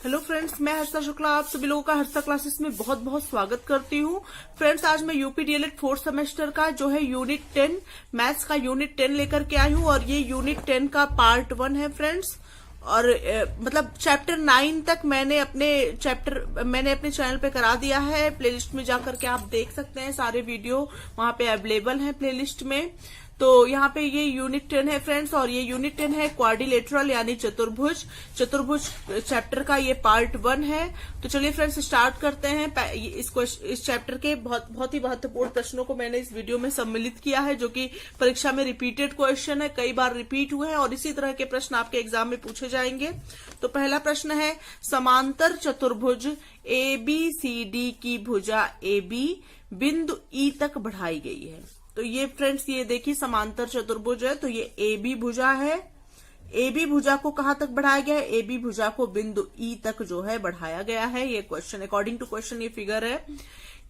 Hello friends, मैं हर्षा शुक्ला आप सभी लोगों का हर्षा क्लासेस में बहुत बहुत स्वागत करती हूँ। फ्रेंड्स, आज मैं यूपी डीएलएड 4th सेमेस्टर का जो है यूनिट 10 मैथ्स का यूनिट 10 लेकर के आई हूँ और ये यूनिट 10 का पार्ट 1 है फ्रेंड्स। और मतलब चैप्टर 9 तक मैंने अपने चैनल पे करा दिया है। प्लेलिस्ट में जाकर के आप देख सकते हैं, सारे वीडियो वहां पे अवेलेबल हैं प्लेलिस्ट में। तो यहाँ पे ये यूनिट 10 है फ्रेंड्स, और ये यूनिट 10 है क्वाड्रिलेटरल यानी चतुर्भुज चैप्टर का ये पार्ट 1 है। तो चलिए फ्रेंड्स स्टार्ट करते हैं। इस चैप्टर के बहुत ही महत्वपूर्ण प्रश्नों को मैंने इस वीडियो में सम्मिलित किया है, जो कि परीक्षा में रिपीटेड क्वेश्चन है, कई बार रिपीट हुए हैं और इसी तरह के प्रश्न आपके एग्जाम में पूछे जाएंगे। तो पहला प्रश्न है, समांतर चतुर्भुज ABCD की भुजा AB बिंदु E तक बढ़ाई गई है। तो ये फ्रेंड्स, ये देखिए समांतर चतुर्भुज है, तो ये AB भुजा है। AB भुजा को कहां तक बढ़ाया गया है? AB भुजा को बिंदु E तक जो है बढ़ाया गया है। ये क्वेश्चन, अकॉर्डिंग टू क्वेश्चन ये फिगर है।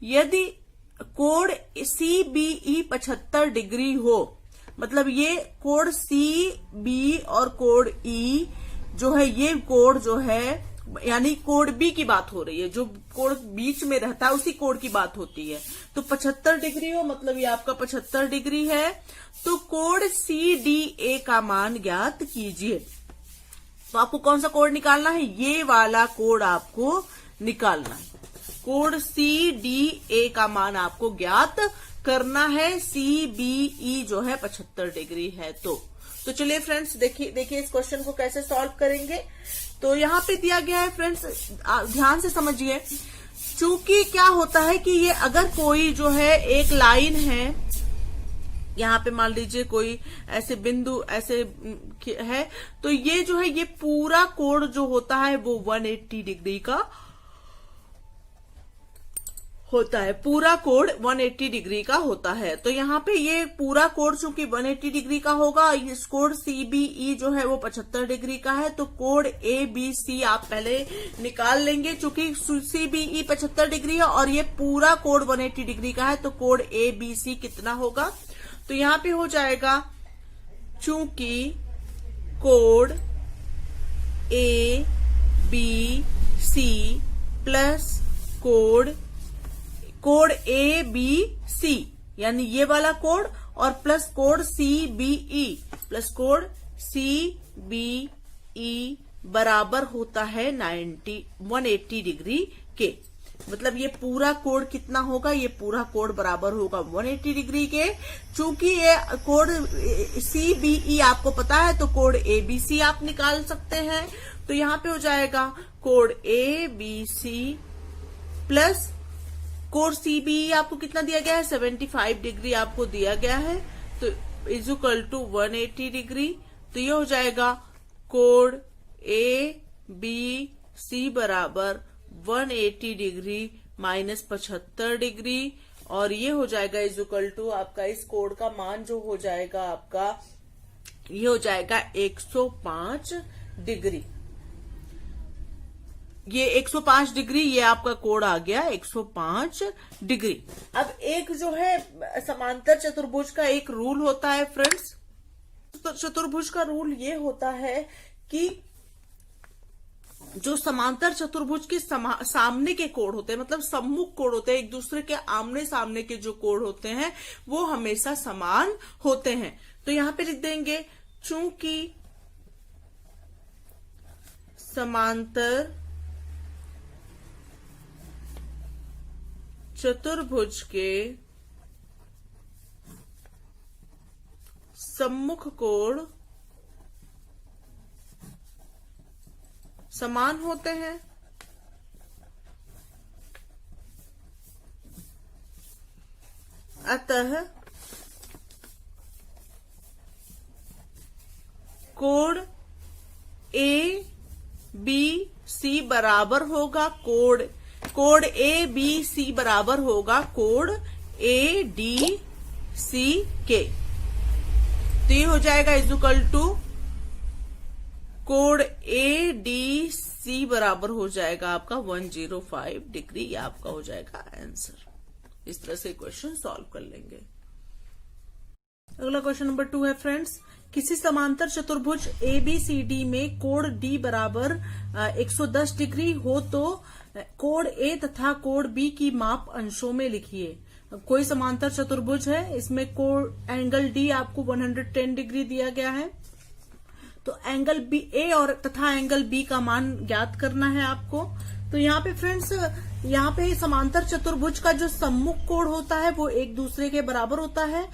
यदि कोण CBE 75 डिग्री हो, मतलब ये कोण CB और कोण E जो है, ये कोण जो है यानी कोण B की बात हो रही है, जो कोण बीच में रहता है उसी कोण की बात होती है। तो 75 डिग्री हो, मतलब ये आपका 75 डिग्री है। तो कोण CDA का मान ज्ञात कीजिए। तो आपको कौन सा कोण निकालना है? ये वाला कोण आपको निकालना है। कोण CDA का मान आपको ज्ञात करना है। CBE जो है 75 डिग्री है। तो चलिए फ्रेंड्स, देखिए इस क्वेश्चन को कैसे सॉल्व करेंगे। तो यहाँ पे दिया गया है फ्रेंड्स, ध्यान से समझिए। चूंकि क्या होता है कि ये अगर कोई जो है एक लाइन है, यहाँ पे मान लीजिए कोई ऐसे बिंदु ऐसे है, तो ये जो है ये पूरा कोण जो होता है वो 180 डिग्री का होता है। पूरा कोण 180 डिग्री का होता है। तो यहाँ पे ये पूरा कोण चूंकि 180 डिग्री का होगा, इस कोण CBE जो है वो 75 डिग्री का है। तो कोण ABC आप पहले निकाल लेंगे, चूंकि CBE 75 डिग्री है और ये पूरा कोण 180 डिग्री का है। तो कोण ABC कितना होगा? तो यहाँ पे हो जाएगा, चूंकि कोण ABC प्लस कोण ABC यानी ये वाला कोण और प्लस कोण CBE प्लस कोण CBE बराबर होता है 180 डिग्री के। मतलब ये पूरा कोण कितना होगा? ये पूरा कोण बराबर होगा 180 डिग्री के। चूंकि ये कोण CBE आपको पता है, तो कोण ABC आप निकाल सकते हैं। तो यहाँ पे हो जाएगा कोण ABC प्लस कोण CBE आपको कितना दिया गया है? 75 डिग्री आपको दिया गया है। तो इज इक्वल टू 180 डिग्री। तो ये हो जाएगा कोण ABC बराबर 180 डिग्री माइनस 75 डिग्री, और ये हो जाएगा इज इक्वल टू आपका इस कोण का मान जो हो जाएगा आपका, ये हो जाएगा 105 डिग्री। ये 105 डिग्री, ये आपका कोण आ गया 105 डिग्री। अब एक जो है समांतर चतुर्भुज का एक रूल होता है फ्रेंड्स। तो चतुर्भुज का रूल ये होता है कि जो समांतर चतुर्भुज के सामने के कोण होते हैं, मतलब सम्मुख कोण होते हैं, एक दूसरे के आमने सामने के जो कोण होते हैं वो हमेशा समान होते हैं। तो यहां पे लिख देंगे, चूंकि समांतर चतुर्भुज के सम्मुख कोण समान होते हैं, अतः कोण ABC बराबर होगा कोण ABC बराबर होगा कोण ADC के। तो ये हो जाएगा इज इक्वल टू कोण ADC बराबर हो जाएगा आपका 105 डिग्री। ये आपका हो जाएगा आंसर। इस तरह से क्वेश्चन सॉल्व कर लेंगे। अगला क्वेश्चन नंबर 2 है फ्रेंड्स, किसी समांतर चतुर्भुज ABCD में कोण D बराबर 110 डिग्री हो तो कोण A तथा कोण B की माप अंशों में लिखिए। कोई समांतर चतुर्भुज है, इसमें कोण एंगल D आपको 110 डिग्री दिया गया है, तो एंगल बी ए और तथा एंगल बी का मान ज्ञात करना है आपको। तो यहाँ पे फ्रेंड्स, यहाँ पे समांतर चतुर्भुज का जो सम्मुख कोण होता है वो एक दूसरे के बराबर होता है।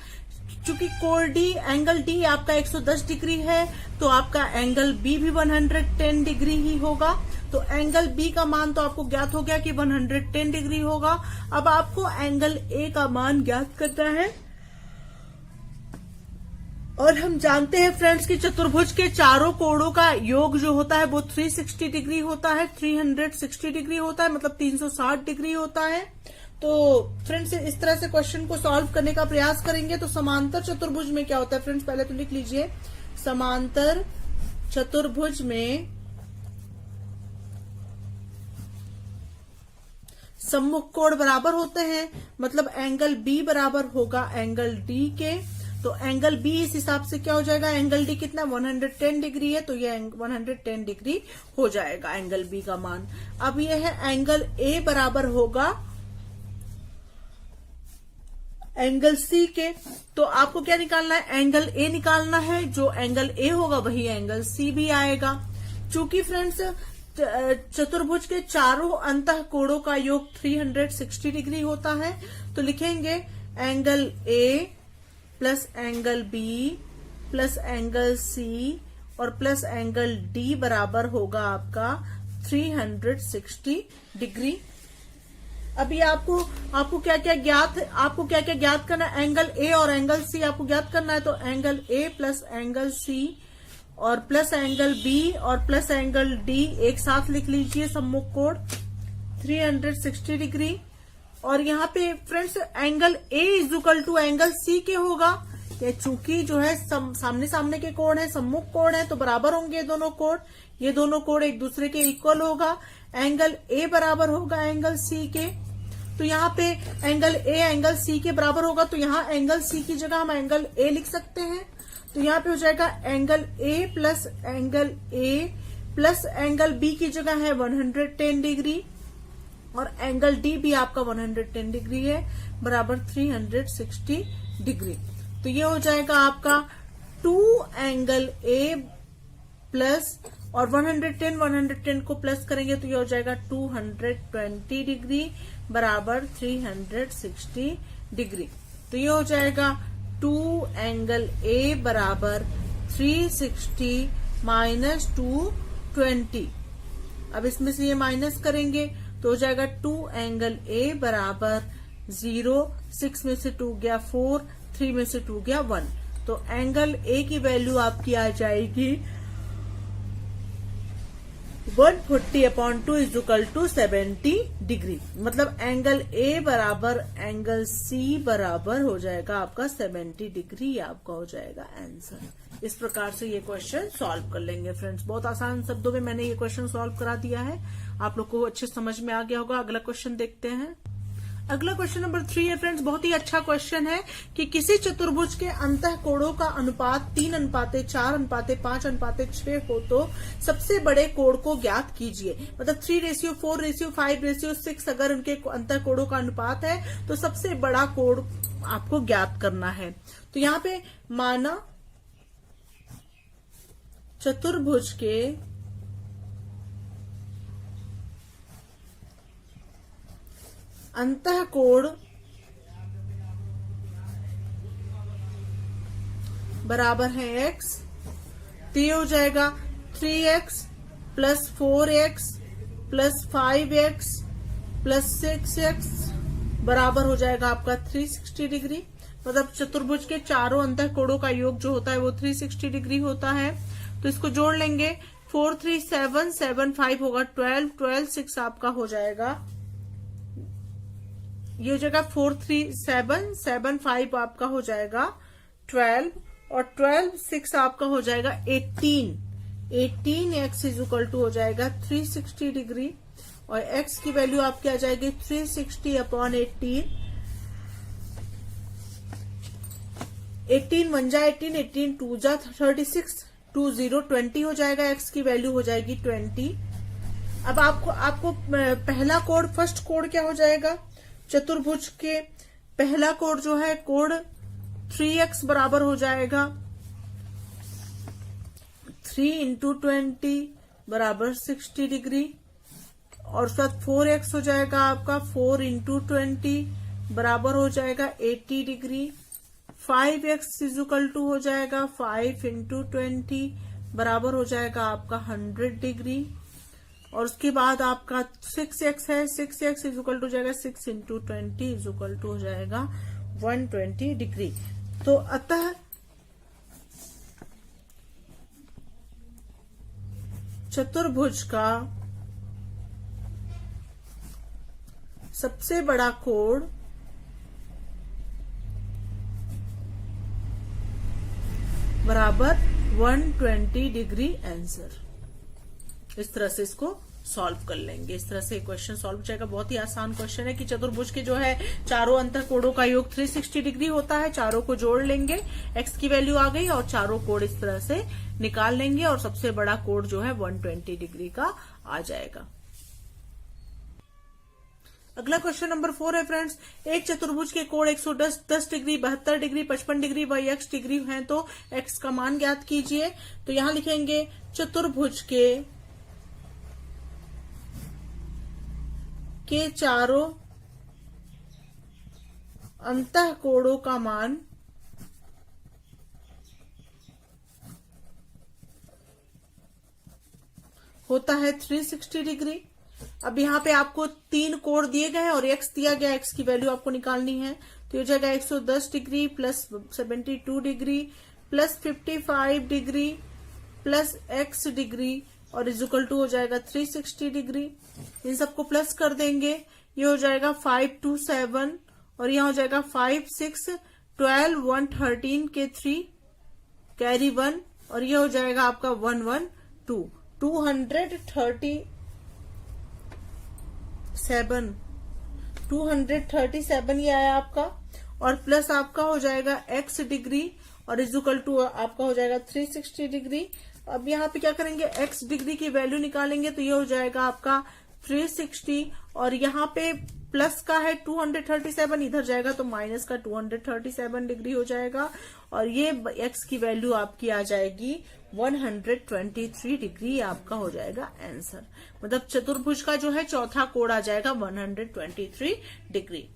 चूंकि कोण डी, एंगल डी आपका 110 डिग्री है, तो आपका एंगल बी भी 110 डिग्री ही होगा। तो एंगल बी का मान तो आपको ज्ञात हो गया कि 110 डिग्री होगा। अब आपको एंगल ए का मान ज्ञात करना है, और हम जानते हैं फ्रेंड्स कि चतुर्भुज के चारों कोणों का योग जो होता है वो 360 डिग्री होता है, 360 डिग्री होता है, मतलब 360 डिग्री होता है। तो फ्रेंड्स इस तरह से क्वेश्चन को सॉल्व करने का प्रयास करेंगे। तो समांतर चतुर्भुज में क्या होता है फ्रेंड्स, पहले तो लिख लीजिए, समांतर चतुर्भुज में सम्मुख कोण बराबर होते हैं, मतलब एंगल बी बराबर होगा एंगल डी के। तो एंगल बी इस हिसाब से क्या हो जाएगा, एंगल डी कितना 110 डिग्री है, तो ये 110 डिग्री हो जाएगा एंगल बी का मान। अब ये है एंगल ए बराबर होगा एंगल सी के। तो आपको क्या निकालना है, एंगल ए निकालना है, जो एंगल ए होगा वही एंगल सी भी आएगा। चूंकि फ्रेंड्स चतुर्भुज के चारों अंतः कोणों का योग 360 डिग्री होता है, तो लिखेंगे angle A plus angle B plus angle C और प्लस एंगल डी बराबर होगा आपका 360 डिग्री। अभी आपको क्या क्या ज्ञात करना है, एंगल ए और एंगल सी आपको ज्ञात करना है। तो angle A plus angle C और प्लस एंगल बी और प्लस एंगल डी एक साथ लिख लीजिए, सम्मुख कोण 360 डिग्री। और यहाँ पे friends angle A is equal to angle C के होगा, चूंकि जो है सामने सामने के कोण है, सम्मुख कोण है, तो बराबर होंगे ये दोनों कोण। ये दोनों कोण एक दूसरे के इक्वल होगा। एंगल ए बराबर होगा एंगल सी के, तो यहाँ पे एंगल ए एंगल सी के बराबर होगा, तो यहाँ एंगल सी की जगह हम एंगल ए लिख सकते हैं। तो यहाँ पे हो जाएगा angle A plus angle B की जगह है 110 डिग्री, और एंगल डी भी आपका 110 डिग्री है, बराबर 360 डिग्री। तो ये हो जाएगा आपका 2 एंगल ए प्लस और 110 को प्लस करेंगे तो ये हो जाएगा 220 डिग्री बराबर 360 डिग्री। तो ये हो जाएगा 2 एंगल ए बराबर 360 माइनस 220। अब इसमें से ये माइनस करेंगे तो हो जाएगा 2 एंगल ए बराबर 0, 6 में से 2 गया 4, 3 में से 2 गया 1। तो एंगल ए की वैल्यू आपकी आ जाएगी 140/2 इज इक्वल टू 70 डिग्री। मतलब एंगल ए बराबर एंगल सी बराबर हो जाएगा आपका 70 डिग्री, आपका हो जाएगा आंसर। इस प्रकार से ये क्वेश्चन सॉल्व कर लेंगे फ्रेंड्स। बहुत आसान शब्दों में मैंने ये क्वेश्चन सॉल्व करा दिया है, आप लोग को अच्छे समझ में आ गया होगा। अगला क्वेश्चन देखते हैं। अगला क्वेश्चन नंबर 3 है फ्रेंड्स, बहुत ही अच्छा क्वेश्चन है कि किसी चतुर्भुज के अंतः कोणों का अनुपात 3:4:5:6 हो तो सबसे बड़े कोण को ज्ञात कीजिए। मतलब 3:4:5:6 अगर उनके अंतः कोणों का अनुपात है तो सबसे बड़ा कोण आपको ज्ञात करना है। तो यहाँ पे माना चतुर्भुज के अंतः कोण बराबर है x, तो ये हो जाएगा 3x plus 4x plus 5x plus 6x बराबर हो जाएगा आपका 360 डिग्री। मतलब चतुर्भुज के चारों अंतः कोणों का योग जो होता है वो 360 डिग्री होता है। तो इसको जोड़ लेंगे, 4 3 7 7 5 होगा 12 12 6 आपका हो जाएगा, ये हो जाएगा 4 3 7 7 5 आपका हो जाएगा 12 और 12 6 आपका हो जाएगा 18 18x इज इक्वल टू हो जाएगा 360 डिग्री और x की वैल्यू आपकी आ जाएगी 360/18। 18 1 जा 18, 18 2 जा 36, 2 0 20 हो जाएगा, एक्स की वैल्यू हो जाएगी 20। अब आपको पहला कोड, फर्स्ट कोड क्या हो जाएगा चतुर्भुज के? पहला कोड जो है कोड 3x बराबर हो जाएगा 3 इंटू 20 बराबर 60 डिग्री, और उसके बाद 4x हो जाएगा आपका 4 इंटू 20 बराबर हो जाएगा 80 डिग्री। 5x इजुकल टू हो जाएगा 5 इंटू 20 बराबर हो जाएगा आपका 100 डिग्री, और उसके बाद आपका 6x है, 6x इजुकल टू हो जाएगा 6 इंटू 20 इजुकल टू हो जाएगा 120 डिग्री। तो अतः चतुर्भुज का सबसे बड़ा कोण बराबर 120 डिग्री आंसर। इस तरह से इसको सॉल्व कर लेंगे। इस तरह से क्वेश्चन सॉल्व हो जाएगा। बहुत ही आसान क्वेश्चन है कि चतुर्भुज के जो है चारों अंतर कोणों का योग 360 डिग्री होता है। चारों को जोड़ लेंगे, एक्स की वैल्यू आ गई और चारों कोण इस तरह से निकाल लेंगे और सबसे बड़ा कोण जो है 120 डिग्री का आ जाएगा। अगला क्वेश्चन नंबर 4 है फ्रेंड्स, एक चतुर्भुज के कोण 110 डिग्री, 72 डिग्री, 55 डिग्री व x डिग्री हैं, तो x का मान ज्ञात कीजिए। तो यहां लिखेंगे चतुर्भुज के चारों अंतः कोणों का मान होता है 360 डिग्री। अब यहाँ पे आपको 3 कोण दिए गए हैं और x दिया गया, x की वैल्यू आपको निकालनी है। तो ये हो जाएगा 110 degree plus 72 degree plus 55 degree plus x degree और इजुकल टू हो जाएगा 360 डिग्री। इन सबको प्लस कर देंगे, ये हो जाएगा 5 2 7 और यहाँ हो जाएगा 5 6 12 1 13 के 3 कैरी 1 और ये हो जाएगा आपका 1 1 2 237 ये आया आपका, और प्लस आपका हो जाएगा x डिग्री और इजुकल टू आपका हो जाएगा 360 डिग्री। अब यहाँ पे क्या करेंगे, x डिग्री की वैल्यू निकालेंगे तो ये हो जाएगा आपका 360 और यहाँ पे प्लस का है 237, इधर जाएगा तो माइनस का 237 डिग्री हो जाएगा और ये x की वैल्यू आपकी आ जाएगी 123 डिग्री आपका हो जाएगा आंसर। मतलब चतुर्भुज का जो है चौथा कोण आ जाएगा 123 डिग्री।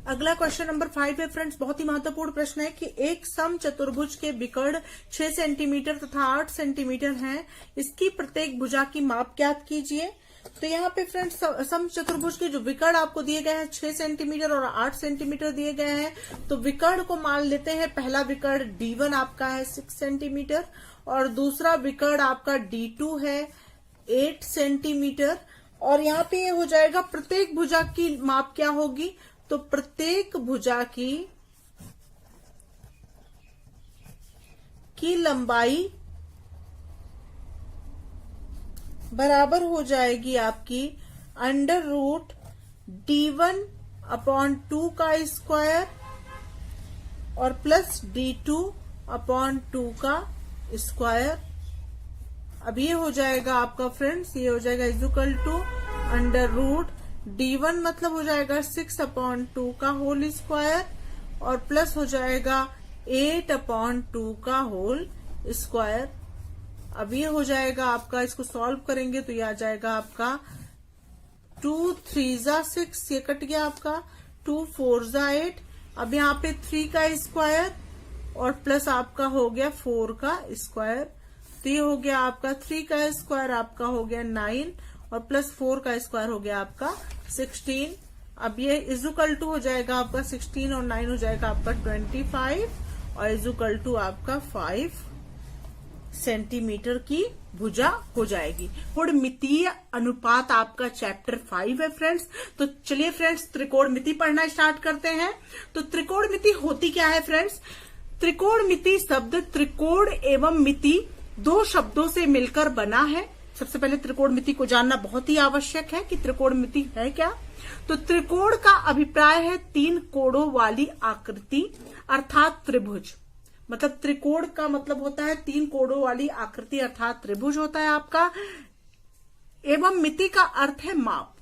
अगला क्वेश्चन नंबर 5 है फ्रेंड्स, बहुत ही महत्वपूर्ण प्रश्न है कि एक सम चतुर्भुज के विकर्ण 6 सेंटीमीटर तथा 8 सेंटीमीटर हैं, इसकी प्रत्येक भुजा की माप ज्ञात कीजिए। तो यहाँ पे फ्रेंड्स सम चतुर्भुज के जो विकर्ण आपको दिए गए हैं 6 सेंटीमीटर और 8 सेंटीमीटर दिए गए हैं, तो विकर्ण को मान लेते हैं। पहला विकर्ण D1 आपका है 6 सेंटीमीटर और दूसरा विकर्ण आपका D2 है 8 सेंटीमीटर। और यहाँ पे ये हो जाएगा प्रत्येक भुजा की माप क्या होगी, तो प्रत्येक भुजा की लंबाई बराबर हो जाएगी आपकी √D1/2 का स्क्वायर और प्लस D2/2 का स्क्वायर। अब ये हो जाएगा आपका फ्रेंड्स, ये हो जाएगा इजुकल टू √D1 मतलब हो जाएगा 6/2 का होल स्क्वायर और प्लस हो जाएगा 8/2 का होल स्क्वायर। अब ये हो जाएगा आपका, इसको सॉल्व करेंगे तो ये आ जाएगा आपका 2 3 जा 6, ये कट गया आपका 2 4 जा 8। अब यहाँ पे 3 का स्क्वायर और प्लस आपका हो गया 4 का स्क्वायर, तो ये हो गया आपका 3 का स्क्वायर आपका हो गया 9 और प्लस 4 का स्क्वायर हो गया आपका 16। अब ये इजुकल टू हो जाएगा आपका 16 और 9 हो जाएगा आपका 25 और इजुकल टू आपका 5 सेंटीमीटर की भुजा हो जाएगी। त्रिकोणमितीय अनुपात आपका चैप्टर 5 है फ्रेंड्स। तो चलिए फ्रेंड्स त्रिकोणमिति पढ़ना स्टार्ट करते हैं। तो त्रिकोणमिति होती क्या है फ्रेंड्स, त्रिकोणमिति शब्द त्रिकोण एवं मिति 2 शब्दों से मिलकर बना है। सबसे पहले त्रिकोणमिति को जानना बहुत ही आवश्यक है कि त्रिकोणमिति है क्या। तो त्रिकोण का अभिप्राय है 3 कोणों वाली आकृति अर्थात त्रिभुज। मतलब त्रिकोण का मतलब होता है 3 कोणों वाली आकृति अर्थात त्रिभुज होता है आपका। एवं मिति का अर्थ है माप।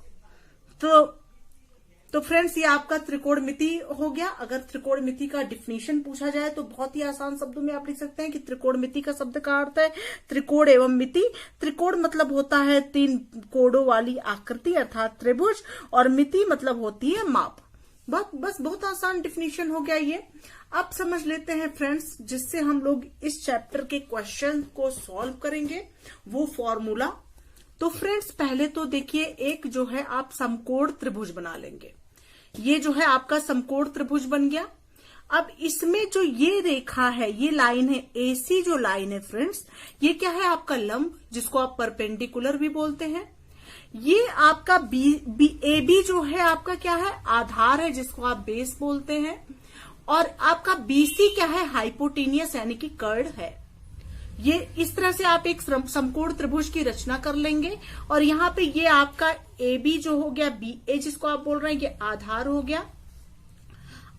तो फ्रेंड्स ये आपका त्रिकोणमिति हो गया। अगर त्रिकोणमिति का डिफिनीशन पूछा जाए तो बहुत ही आसान शब्दों में आप लिख सकते हैं कि त्रिकोणमिति का शब्द का अर्थ है त्रिकोण एवं मिति। त्रिकोण मतलब होता है 3 कोणों वाली आकृति अर्थात त्रिभुज, और मिति मतलब होती है माप। बहुत आसान डिफिनीशन हो गया ये। अब समझ लेते हैं फ्रेंड्स, जिससे हम लोग इस चैप्टर के क्वेश्चन को सॉल्व करेंगे, वो फॉर्मूला। तो फ्रेंड्स पहले तो देखिए, एक जो है आप समकोण त्रिभुज बना लेंगे। ये जो है आपका समकोण त्रिभुज बन गया। अब इसमें जो ये रेखा है, ये लाइन है AC जो लाइन है फ्रेंड्स, ये क्या है आपका लंब, जिसको आप परपेंडिकुलर भी बोलते हैं। ये आपका AB जो है आपका क्या है, आधार है, जिसको आप बेस बोलते हैं। और आपका BC क्या है, हाइपोटेनियस यानी कि कर्ड है। ये इस तरह से आप एक समकोण त्रिभुज की रचना कर लेंगे। और यहाँ पे ये आपका AB जो हो गया, BA जिसको आप बोल रहे हैं, ये आधार हो गया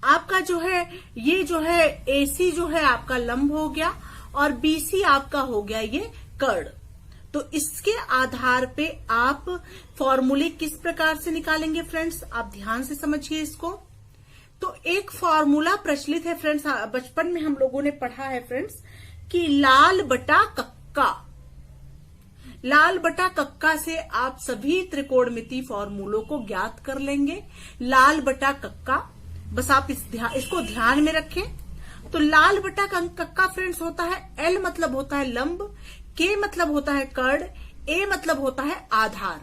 आपका। जो है ये जो है AC जो है आपका लंब हो गया, और BC आपका हो गया ये कर्ड। तो इसके आधार पे आप फॉर्मूले किस प्रकार से निकालेंगे फ्रेंड्स, आप ध्यान से समझिए इसको। तो एक फॉर्मूला प्रचलित है फ्रेंड्स, बचपन में हम लोगों ने पढ़ा है फ्रेंड्स, कि लाल बटा कक्का। लाल बटा कक्का से आप सभी त्रिकोणमिति फॉर्मूलों को ज्ञात कर लेंगे। लाल बटा कक्का, बस आप इसको ध्यान में रखें। तो लाल बटा कक्का फ्रेंड्स होता है, L मतलब होता है लंब, K मतलब होता है कर्ड, A मतलब होता है आधार।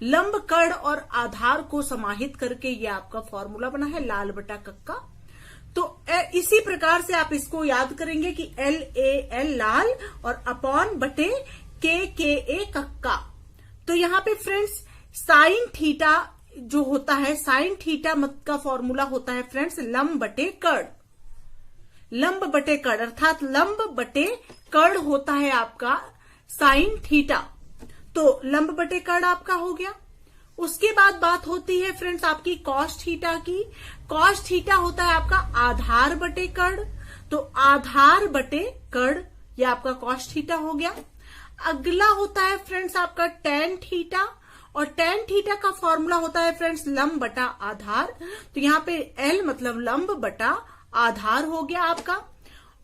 लंब, कर्ड और आधार को समाहित करके ये आपका फॉर्मूला बना है लाल बटा कक्का। तो इसी प्रकार से आप इसको याद करेंगे कि LAL लाल और अपॉन बटे KA कक्का। तो यहाँ पे फ्रेंड्स साइन थीटा जो होता है, साइन थीटा का फॉर्मूला होता है फ्रेंड्स लंब बटे कर्ड। लंब बटे कर्ड अर्थात लंब बटे कर्ड होता है आपका साइन थीटा। तो लंब बटे कर्ड आपका हो गया। उसके बाद बात होती है फ्रेंड्स आपकी कॉस थीटा की। कॉस थीटा होता है आपका आधार बटे कर्ड। तो आधार बटे कर्ड ये आपका कॉस थीटा हो गया। अगला होता है फ्रेंड्स आपका टेन थीटा, और टेन थीटा का फॉर्मूला होता है फ्रेंड्स लंब बटा आधार। तो यहाँ पे L मतलब लंब बटा आधार हो गया आपका।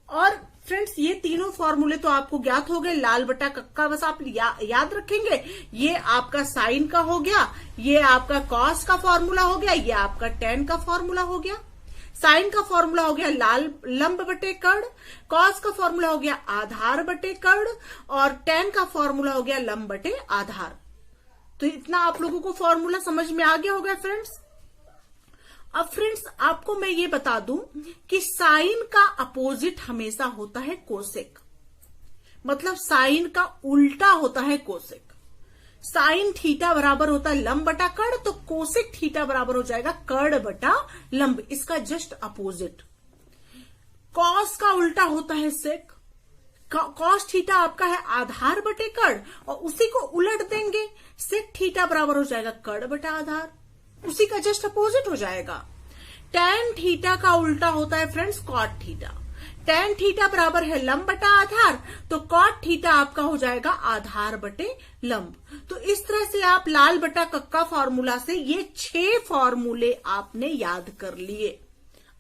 और फ्रेंड्स ये तीनों फॉर्मूले तो आपको ज्ञात हो गए। लाल बटा कक्का बस आप याद रखेंगे, ये आपका साइन का हो गया, ये आपका कॉस का फॉर्मूला हो गया, ये आपका टेन का फॉर्मूला हो गया। साइन का फॉर्मूला हो गया लंब बटे कर्ड, कॉस का फॉर्मूला हो गया आधार बटे कर्ड, और टेन का फॉर्मूला हो गया लंब बटे आधार। तो इतना आप लोगों को फॉर्मूला समझ में आ गया होगा फ्रेंड्स। अब फ्रेंड्स आपको मैं ये बता दूं कि साइन का अपोजिट हमेशा होता है कोसेक, मतलब साइन का उल्टा होता है कोसेक। साइन थीटा बराबर होता है लंब बटा कर्ड, तो कोसेक थीटा बराबर हो जाएगा कर्ड बटा लंब, इसका जस्ट अपोजिट। कॉस का उल्टा होता है सेक। कॉस थीटा आपका है आधार बटे कर्ड, और उसी को उलट देंगे, सेक थीटा बराबर हो जाएगा कर्ड बटा आधार, उसी का जस्ट अपोजिट हो जाएगा। टेन थीटा का उल्टा होता है friends cot theta. Tan theta बराबर है लंब बटा आधार, तो कॉट थीटा आपका हो जाएगा आधार बटे लंब। तो इस तरह से आप लाल बटा कक्का फॉर्मूला से ये 6 फॉर्मूले आपने याद कर लिए।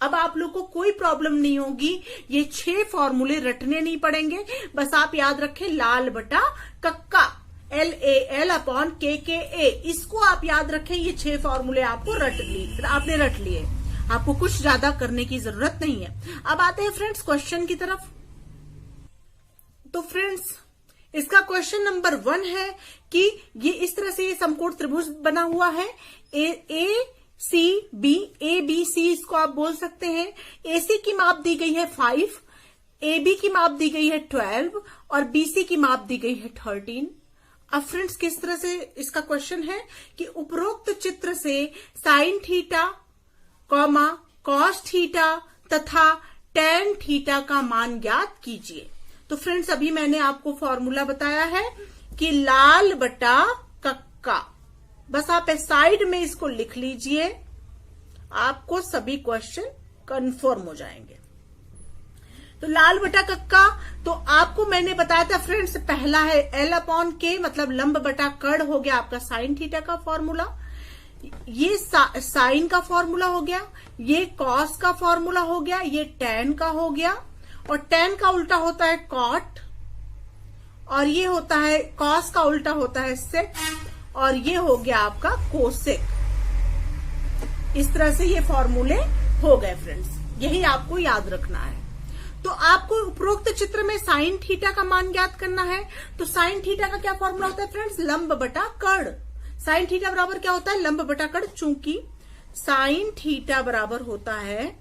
अब आप लोग को कोई प्रॉब्लम नहीं होगी, ये 6 फॉर्मूले रटने नहीं पड़ेंगे, बस आप याद रखें लाल बटा कक्का LAL अपॉन KA, इसको आप याद रखें। ये 6 फॉर्मूले आपको आपने रट लिए, आपको कुछ ज्यादा करने की जरूरत नहीं है। अब आते हैं फ्रेंड्स क्वेश्चन की तरफ। तो फ्रेंड्स इसका क्वेश्चन नंबर 1 है कि ये इस तरह से ये समकोण त्रिभुज बना हुआ है, ACB, ABC इसको आप बोल सकते हैं। AC की माप दी गई है 5, AB की माप दी गई है 12, और BC की माप दी गई है 13। अब फ्रेंड्स किस तरह से इसका क्वेश्चन है कि उपरोक्त चित्र से साइन थीटा, कॉस थीटा तथा टेन थीटा का मान ज्ञात कीजिए। तो फ्रेंड्स अभी मैंने आपको फॉर्मूला बताया है कि लाल बटा कक्का। बस आप साइड में इसको लिख लीजिए, आपको सभी क्वेश्चन कंफर्म हो जाएंगे। तो लाल बटा कक्का, तो आपको मैंने बताया था फ्रेंड्स, पहला है L/K, मतलब लंब बटा कर्ण हो गया आपका साइन थीटा का फॉर्मूला, ये साइन का फॉर्मूला हो गया, ये कॉस का फॉर्मूला हो गया, ये टैन का हो गया, और टैन का उल्टा होता है कॉट, और ये होता है कॉस का उल्टा होता है सेक, और ये हो गया आपका कोसेक। इस तरह से ये फॉर्मूले हो गए फ्रेंड्स, यही आपको याद रखना है। तो आपको उपरोक्त चित्र में साइन थीटा का मान ज्ञात करना है। तो साइन थीटा का क्या फॉर्मूला होता है फ्रेंड्स? लंब बटा कर्ण। साइन थीटा बराबर क्या होता है? लंब बटा कर्ण। चूंकि साइन थीटा बराबर होता है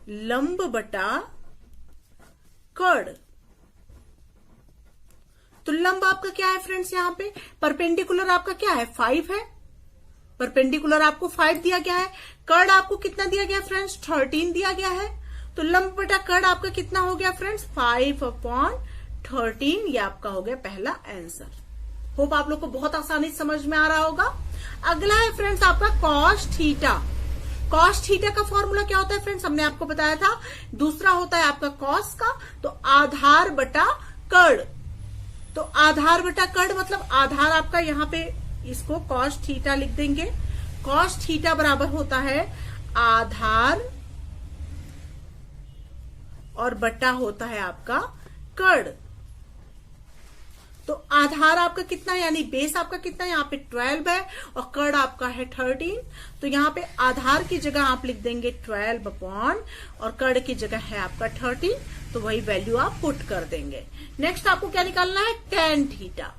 लंब बटा कर्ण, तो लंब आपका क्या है फ्रेंड्स? यहां पे परपेंडिकुलर आपका क्या है? 5 है। परपेंडिकुलर आपको 5 दिया गया है। कर्ण आपको कितना दिया गया फ्रेंड्स? 13 दिया गया है। तो लंब बटा कर्ण आपका कितना हो गया फ्रेंड्स? 5/13। ये आपका हो गया पहला आंसर। होप आप लोग को बहुत आसानी से समझ में आ रहा होगा। अगला है फ्रेंड्स आपका कॉस थीटा। कॉस थीटा का फॉर्मूला क्या होता है फ्रेंड्स? हमने आपको बताया था। दूसरा होता है आपका कॉस का, तो आधार बटा कर्ण। तो आधार बटा कर्ण मतलब आधार आपका यहाँ पे, इसको कॉस थीटा लिख देंगे। कॉस थीटा बराबर होता है आधार और बटा होता है आपका कर्ण। तो आधार आपका कितना है, यानी बेस आपका कितना है? यहाँ पे 12 है, और कर्ण आपका है 13। तो यहाँ पे आधार की जगह आप लिख देंगे 12 और कर्ण की जगह है आपका 13। तो वही वैल्यू आप पुट कर देंगे। नेक्स्ट आपको क्या निकालना है? Tan theta.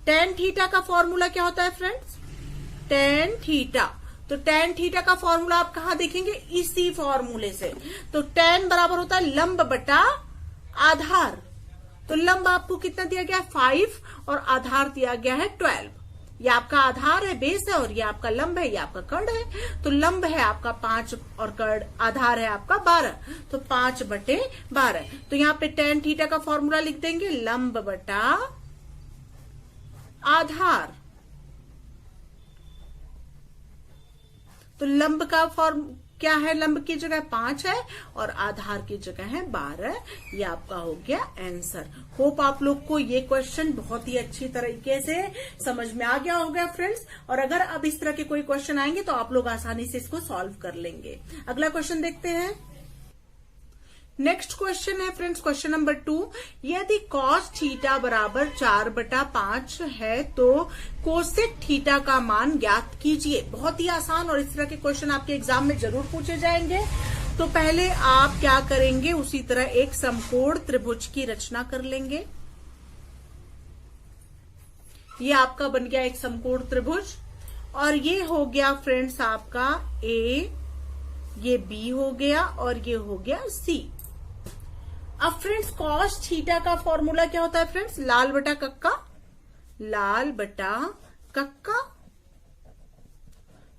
टेन थीटा का फॉर्मूला क्या होता है फ्रेंड्स? Tan theta. तो टेन थीटा का फॉर्मूला आप कहां देखेंगे? इसी फॉर्मूले से। तो टेन बराबर होता है लंब बटा आधार। तो लंब आपको कितना दिया गया है? 5, और आधार दिया गया है 12। ये आपका आधार है, बेस है, और ये आपका लंब है, ये आपका कर्ण है। तो लंब है आपका 5 और कर्ण आधार है आपका 12। तो 5/12। तो यहाँ पे टेन थीटा का फॉर्मूला लिख देंगे लंब बटा आधार। तो लंब का फॉर्म क्या है? लंब की जगह 5 है और आधार की जगह है 12। ये आपका हो गया आंसर। होप आप लोग को ये क्वेश्चन बहुत ही अच्छी तरीके से समझ में आ गया होगा फ्रेंड्स। और अगर अब इस तरह के कोई क्वेश्चन आएंगे तो आप लोग आसानी से इसको सॉल्व कर लेंगे। अगला क्वेश्चन देखते हैं। नेक्स्ट क्वेश्चन है फ्रेंड्स, क्वेश्चन नंबर 2। यदि कॉस थीटा बराबर 4/5 है तो कोसेक थीटा का मान ज्ञात कीजिए। बहुत ही आसान, और इस तरह के क्वेश्चन आपके एग्जाम में जरूर पूछे जाएंगे। तो पहले आप क्या करेंगे, उसी तरह एक समकोण त्रिभुज की रचना कर लेंगे। ये आपका बन गया एक समकोण त्रिभुज, और ये हो गया फ्रेंड्स आपका ए, ये बी हो गया, और ये हो गया सी। अब फ्रेंड्स कॉस थीटा का फॉर्मूला क्या होता है फ्रेंड्स? लाल बटा कक्का। लाल बटा कक्का।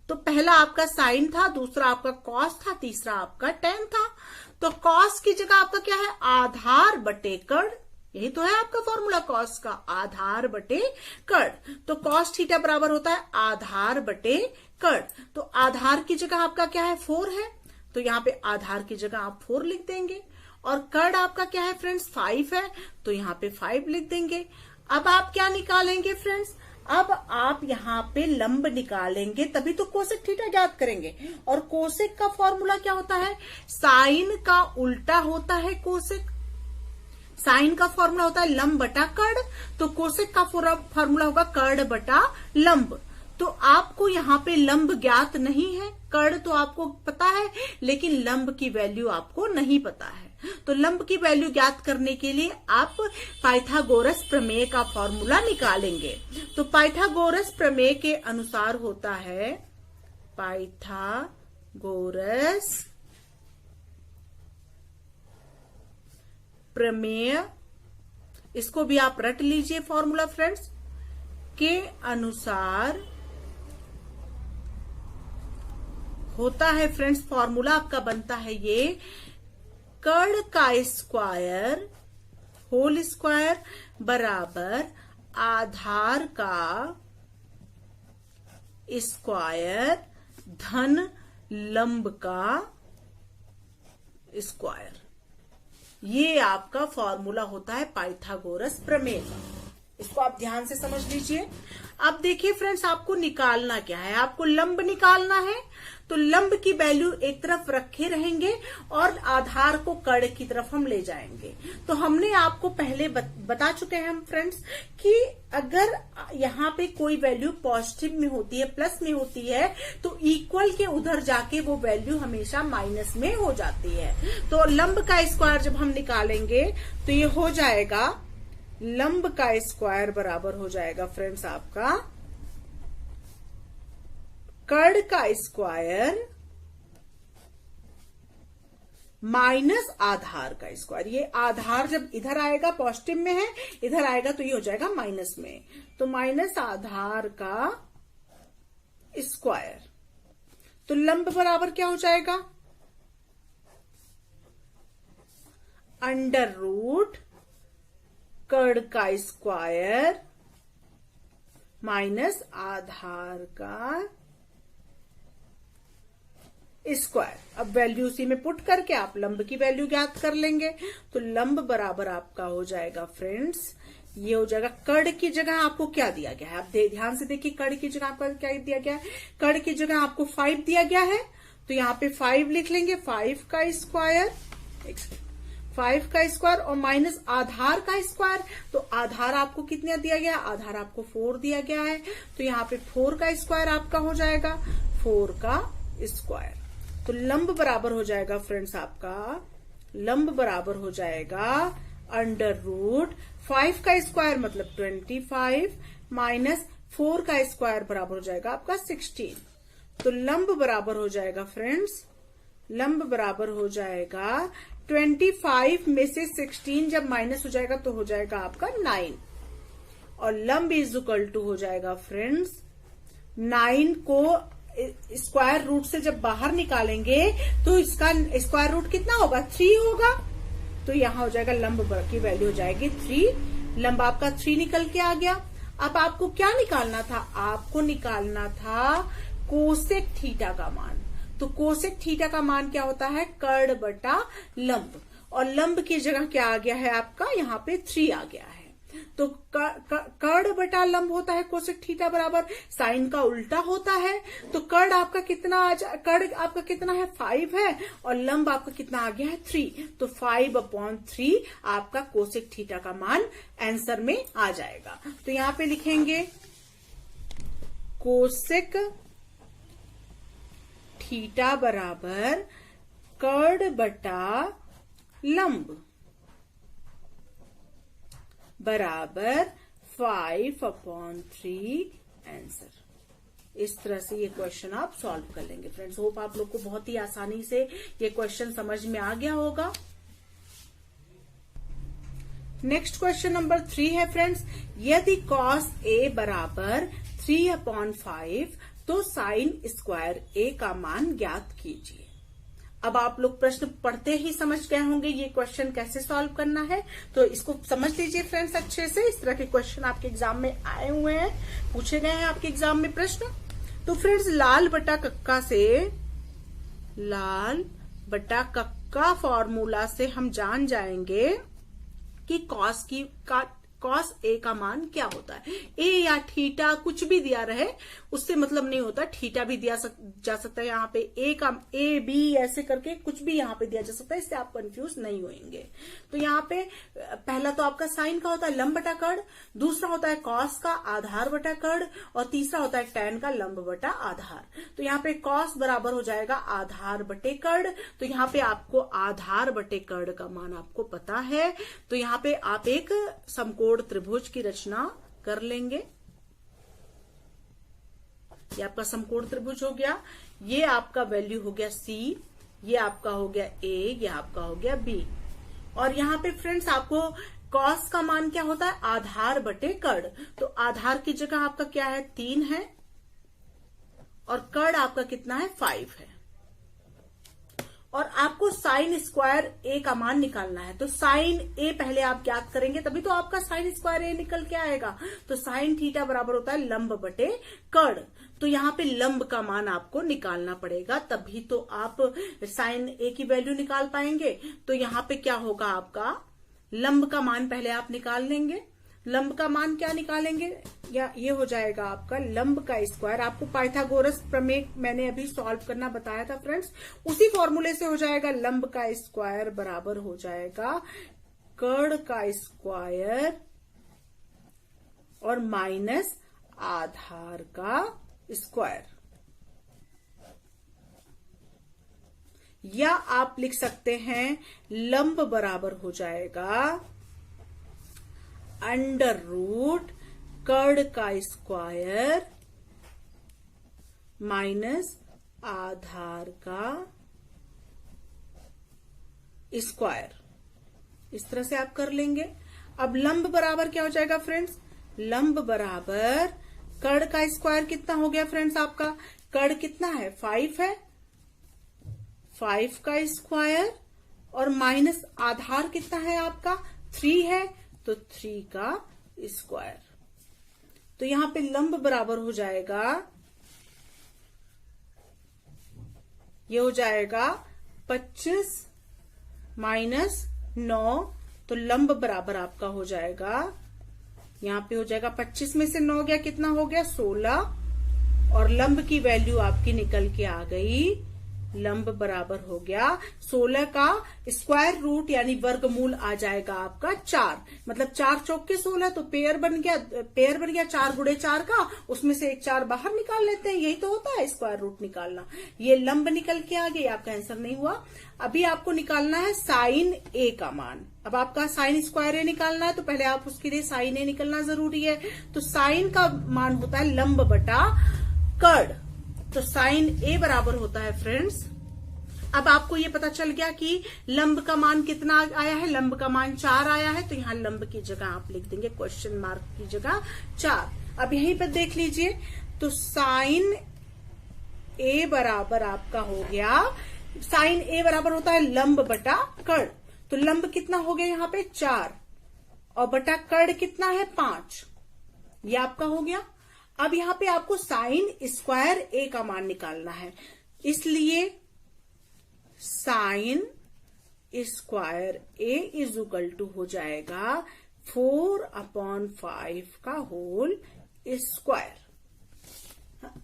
तो पहला आपका साइन था, दूसरा आपका कॉस था, तीसरा आपका टेन था। तो कॉस की जगह आपका क्या है? आधार बटे कर्ण। यही तो है आपका फॉर्मूला कॉस का, आधार बटे कर्ण। तो कॉस थीटा बराबर होता है आधार बटे कर्ण। तो आधार की जगह आपका क्या है? 4 है। तो यहाँ पे आधार की जगह आप 4 लिख देंगे, और कर्ण आपका क्या है फ्रेंड्स? 5 है। तो यहाँ पे 5 लिख देंगे। अब आप क्या निकालेंगे फ्रेंड्स? अब आप यहाँ पे लंब निकालेंगे, तभी तो कोसेक थीटा ज्ञात करेंगे। और कोसेक का फॉर्मूला क्या होता है? साइन का उल्टा होता है कोसेक। साइन का फॉर्मूला होता है लंब बटा कर्ण, तो कोसेक का फॉर्मूला होगा कर्ण बटा लंब। तो आपको यहाँ पे लंब ज्ञात नहीं है, कर्ण तो आपको पता है, लेकिन लंब की वैल्यू आपको नहीं पता है। तो लंब की वैल्यू ज्ञात करने के लिए आप पाइथागोरस प्रमेय का फॉर्मूला निकालेंगे। तो पाइथागोरस प्रमेय के अनुसार होता है पाइथागोरस प्रमेय, इसको भी आप रट लीजिए फॉर्मूला फ्रेंड्स, के अनुसार होता है फ्रेंड्स, फॉर्मूला आपका बनता है ये, कर्ण का स्क्वायर होल स्क्वायर बराबर आधार का स्क्वायर धन लंब का स्क्वायर। ये आपका फॉर्मूला होता है पाइथागोरस प्रमेय का। इसको आप ध्यान से समझ लीजिए। अब देखिए फ्रेंड्स, आपको निकालना क्या है, आपको लंब निकालना है। तो लंब की वैल्यू एक तरफ रखे रहेंगे और आधार को कड़ की तरफ हम ले जाएंगे। तो हमने आपको पहले बता चुके हैं हम फ्रेंड्स कि अगर यहाँ पे कोई वैल्यू पॉजिटिव में होती है, प्लस में होती है, तो इक्वल के उधर जाके वो वैल्यू हमेशा माइनस में हो जाती है। तो लंब का स्क्वायर जब हम निकालेंगे तो ये हो जाएगा, लंब का स्क्वायर बराबर हो जाएगा फ्रेंड्स आपका कड़ का स्क्वायर माइनस आधार का स्क्वायर। ये आधार जब इधर आएगा पॉजिटिव में है, इधर आएगा तो ये हो जाएगा माइनस में। तो माइनस आधार का स्क्वायर। तो लंब बराबर क्या हो जाएगा, अंडर रूट कड़ का स्क्वायर माइनस आधार का स्क्वायर। अब वैल्यू उसी में पुट करके आप लंब की वैल्यू ज्ञात कर लेंगे। तो लंब बराबर आपका हो जाएगा फ्रेंड्स, ये हो जाएगा कड़ की जगह आपको क्या दिया गया है, आप ध्यान से देखिए। कड़ की जगह आपका क्या दिया गया है, कड़ की जगह आपको 5 दिया गया है। तो यहाँ पे 5 लिख लेंगे, 5 का स्क्वायर, 5 का स्क्वायर और माइनस आधार का स्क्वायर। तो आधार आपको कितना दिया गया, आधार आपको 4 दिया गया है। तो यहाँ पे 4 का स्क्वायर आपका हो जाएगा 4 का स्क्वायर। तो लंब बराबर हो जाएगा फ्रेंड्स आपका, लंब बराबर हो जाएगा अंडर रूट 5 का स्क्वायर मतलब 25 माइनस 4 का स्क्वायर बराबर हो जाएगा आपका 16। तो लंब बराबर हो जाएगा फ्रेंड्स, लंब बराबर हो जाएगा 25 में से 16 जब माइनस हो जाएगा तो हो जाएगा आपका 9। और लंब इज इक्वल टू हो जाएगा फ्रेंड्स 9 को स्क्वायर रूट से जब बाहर निकालेंगे तो इसका स्क्वायर रूट कितना होगा, 3 होगा। तो यहां हो जाएगा लंब की वैल्यू हो जाएगी 3। लंब आपका 3 निकल के आ गया। अब आपको क्या निकालना था, आपको निकालना था कोसेक थीटा का मान। तो कोसेक थीटा का मान क्या होता है, कड़ बटा लंब। और लंब की जगह क्या आ गया है आपका, यहाँ पे 3 आ गया है। तो कड़ बटा लंब होता है कोसेक थीटा बराबर साइन का उल्टा होता है। तो कड़ आपका कितना कड़ आपका कितना है 5 है और लंब आपका कितना आ गया है 3। तो 5/3 आपका कोसेक थीटा का मान आंसर में आ जाएगा। तो यहाँ पे लिखेंगे कोसेक थीटा बराबर कड़ बटा लंब बराबर 5/3 आंसर। इस तरह से ये क्वेश्चन आप सॉल्व कर लेंगे फ्रेंड्स। होप आप लोग को बहुत ही आसानी से ये क्वेश्चन समझ में आ गया होगा। नेक्स्ट क्वेश्चन नंबर 3 है फ्रेंड्स, यदि cos A बराबर 3/5 तो साइन स्क्वायर A का मान ज्ञात कीजिए। अब आप लोग प्रश्न पढ़ते ही समझ गए होंगे ये क्वेश्चन कैसे सॉल्व करना है। तो इसको समझ लीजिए फ्रेंड्स अच्छे से। इस तरह के क्वेश्चन आपके एग्जाम में आए हुए हैं, पूछे गए हैं आपके एग्जाम में प्रश्न। तो फ्रेंड्स लाल बटा कक्का से, लाल बटा कक्का फॉर्मूला से हम जान जाएंगे कि cos A का मान क्या होता है। A या थीटा कुछ भी दिया रहे उससे मतलब नहीं होता, थीटा भी दिया जा सकता है। यहाँ पे A B ऐसे करके कुछ भी यहाँ पे दिया जा सकता है, इससे आप कंफ्यूज नहीं होंगे। तो यहाँ पे पहला तो आपका साइन का होता है लंब बटा कड़, दूसरा होता है कॉस का आधार बटा कड़ और तीसरा होता है टैन का लंब बटा आधार। तो यहाँ पे कॉस बराबर हो जाएगा आधार बटे कड़। तो यहाँ पे आपको आधार बटे कड़ का मान आपको पता है। तो यहाँ पे आप एक समकोण त्रिभुज की रचना कर लेंगे। ये आपका समकोण त्रिभुज हो गया, ये आपका वैल्यू हो गया C, ये आपका हो गया A, ये आपका हो गया B। और यहाँ पे फ्रेंड्स आपको कॉस का मान क्या होता है, आधार बटे कड़। तो आधार की जगह आपका क्या है 3 है और कड़ आपका कितना है 5 है। और आपको साइन स्क्वायर ए का मान निकालना है। तो साइन ए पहले आप ज्ञात करेंगे, तभी तो आपका साइन स्क्वायर ए निकल के आएगा। तो साइन थीटा बराबर होता है लंब बटे कर्ण। तो यहाँ पे लंब का मान आपको निकालना पड़ेगा, तभी तो आप साइन ए की वैल्यू निकाल पाएंगे। तो यहाँ पे क्या होगा, आपका लंब का मान पहले आप निकाल लेंगे। लंब का मान क्या निकालेंगे, या ये हो जाएगा आपका लंब का स्क्वायर। आपको पाइथागोरस प्रमेय मैंने अभी सॉल्व करना बताया था फ्रेंड्स, उसी फॉर्मूले से हो जाएगा लंब का स्क्वायर बराबर हो जाएगा कर्ण का स्क्वायर और माइनस आधार का स्क्वायर। या आप लिख सकते हैं लंब बराबर हो जाएगा अंडर रूट कर्ण का स्क्वायर माइनस आधार का स्क्वायर। इस तरह से आप कर लेंगे। अब लंब बराबर क्या हो जाएगा फ्रेंड्स, लंब बराबर कर्ण का स्क्वायर कितना हो गया फ्रेंड्स, आपका कर्ण कितना है 5 है, 5 का स्क्वायर और माइनस आधार कितना है आपका 3 है, तो 3 का स्क्वायर। तो यहां पे लंब बराबर हो जाएगा, ये हो जाएगा 25 माइनस 9। तो लंब बराबर आपका हो जाएगा, यहां पे हो जाएगा 25 में से 9 गया, कितना हो गया 16। और लंब की वैल्यू आपकी निकल के आ गई, लंब बराबर हो गया 16 का स्क्वायर रूट यानी वर्गमूल आ जाएगा आपका 4। मतलब 4 चौक के 16, तो पेयर बन गया 4 गुणे 4 का, उसमें से एक 4 बाहर निकाल लेते हैं। यही तो होता है स्क्वायर रूट निकालना। ये लंब निकल के आ गया, आपका आंसर नहीं हुआ। अभी आपको निकालना है साइन ए का मान। अब आपका साइन स्क्वायर ए निकालना है, तो पहले आप उसके लिए साइन ए निकलना जरूरी है। तो साइन का मान होता है लंब बटा कर्ण। तो साइन ए बराबर होता है फ्रेंड्स, अब आपको ये पता चल गया कि लंब का मान कितना आया है, लंब का मान 4 आया है। तो यहां लंब की जगह आप लिख देंगे क्वेश्चन मार्क की जगह 4। अब यहीं पर देख लीजिए, तो साइन ए बराबर आपका हो गया, साइन ए बराबर होता है लंब बटा कर्ण। तो लंब कितना हो गया यहाँ पे 4 और बटा कर्ण कितना है 5, ये आपका हो गया। अब यहां पे आपको साइन स्क्वायर ए का मान निकालना है, इसलिए sine square A is equal to हो जाएगा 4/5 का होल स्क्वायर।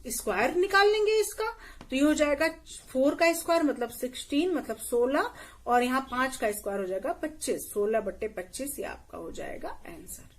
स्क्वायर निकाल लेंगे इसका, तो ये हो जाएगा 4 का स्क्वायर मतलब 16 मतलब 16, और यहाँ 5 का स्क्वायर हो जाएगा 25, 16 बट्टे 25 ये आपका हो जाएगा आंसर।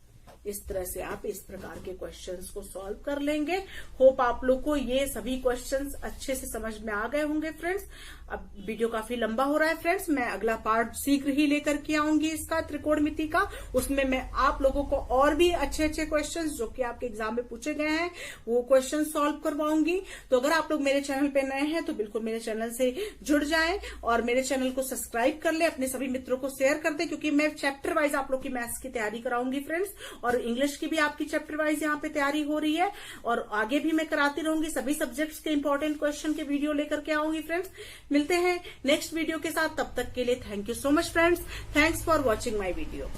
इस तरह से आप इस प्रकार के क्वेश्चंस को सॉल्व कर लेंगे। होप आप लोग को ये सभी क्वेश्चंस अच्छे से समझ में आ गए होंगे फ्रेंड्स। अब वीडियो काफी लंबा हो रहा है फ्रेंड्स, मैं अगला पार्ट शीघ्र ही लेकर के आऊंगी इसका त्रिकोणमिति का। उसमें मैं आप लोगों को और भी अच्छे अच्छे क्वेश्चंस जो कि आपके एग्जाम में पूछे गए हैं वो क्वेश्चन सॉल्व करवाऊंगी। तो अगर आप लोग मेरे चैनल पे नए हैं तो बिल्कुल मेरे चैनल से जुड़ जाएं और मेरे चैनल को सब्सक्राइब कर ले, अपने सभी मित्रों को शेयर कर दे, क्योंकि मैं चैप्टर वाइज आप लोग की मैथ्स की तैयारी कराऊंगी फ्रेंड्स, और इंग्लिश की भी आपकी चैप्टर वाइज यहाँ पे तैयारी हो रही है, और आगे भी मैं कराती रहूंगी। सभी सब्जेक्ट्स के इंपॉर्टेंट क्वेश्चन के वीडियो लेकर के आऊंगी फ्रेंड्स। मिलते हैं नेक्स्ट वीडियो के साथ, तब तक के लिए thank you so much friends. Thanks for watching my video.